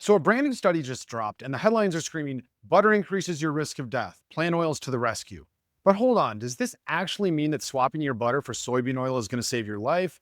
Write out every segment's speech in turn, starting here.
So a brand new study just dropped, and the headlines are screaming, butter increases your risk of death. Plant oils to the rescue. But hold on, does this actually mean that swapping your butter for soybean oil is going to save your life?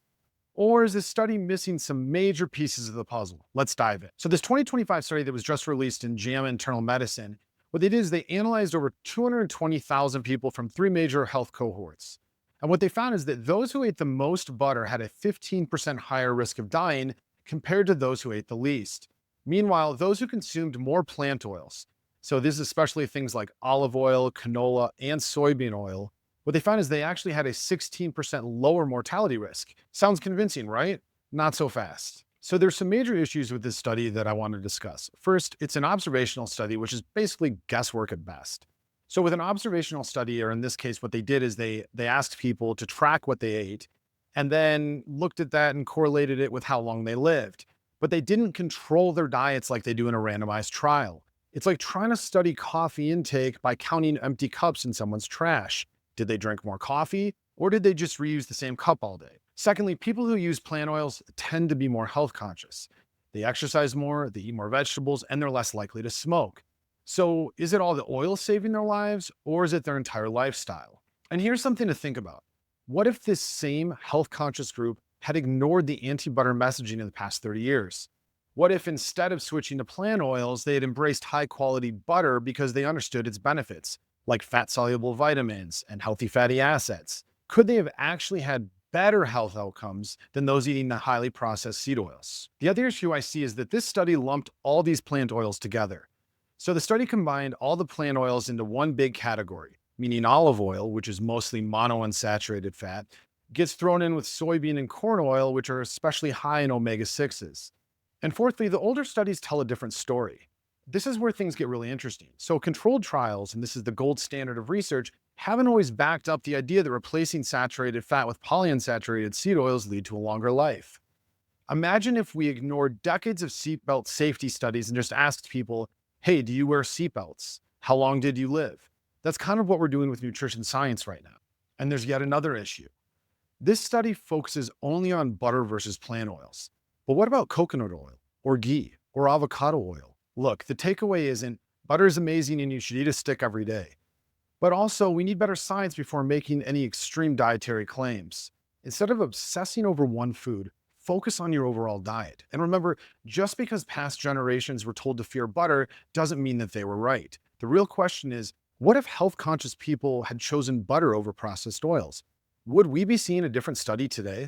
Or is this study missing some major pieces of the puzzle? Let's dive in. So this 2025 study that was just released in JAMA Internal Medicine, what they did is they analyzed over 220,000 people from three major health cohorts. And what they found is that those who ate the most butter had a 15% higher risk of dying compared to those who ate the least. Meanwhile, those who consumed more plant oils, so this is especially things like olive oil, canola, and soybean oil, what they found is they actually had a 16% lower mortality risk. Sounds convincing, right? Not so fast. So there's some major issues with this study that I want to discuss. First, it's an observational study, which is basically guesswork at best. So with an observational study, or in this case, what they did is they asked people to track what they ate and then looked at that and correlated it with how long they lived. But they didn't control their diets like they do in a randomized trial. It's like trying to study coffee intake by counting empty cups in someone's trash. Did they drink more coffee, or did they just reuse the same cup all day? Secondly, people who use plant oils tend to be more health conscious. They exercise more, they eat more vegetables, and they're less likely to smoke. So is it all the oil saving their lives, or is it their entire lifestyle? And here's something to think about. What if this same health conscious group had ignored the anti-butter messaging in the past 30 years? What if instead of switching to plant oils, they had embraced high quality butter because they understood its benefits, like fat soluble vitamins and healthy fatty acids? Could they have actually had better health outcomes than those eating the highly processed seed oils? The other issue I see is that this study lumped all these plant oils together. So the study combined all the plant oils into one big category, meaning olive oil, which is mostly monounsaturated fat, gets thrown in with soybean and corn oil, which are especially high in omega 6s. And fourthly, the older studies tell a different story. This is where things get really interesting. So controlled trials, and this is the gold standard of research, haven't always backed up the idea that replacing saturated fat with polyunsaturated seed oils lead to a longer life. Imagine if we ignored decades of seatbelt safety studies and just asked people, hey, do you wear seatbelts? How long did you live? That's kind of what we're doing with nutrition science right now. And there's yet another issue. This study focuses only on butter versus plant oils. But what about coconut oil or ghee or avocado oil? Look, the takeaway isn't butter is amazing and you should eat a stick every day. But also, we need better science before making any extreme dietary claims. Instead of obsessing over one food, focus on your overall diet. And remember, just because past generations were told to fear butter doesn't mean that they were right. The real question is, what if health conscious people had chosen butter over processed oils? Would we be seeing a different study today?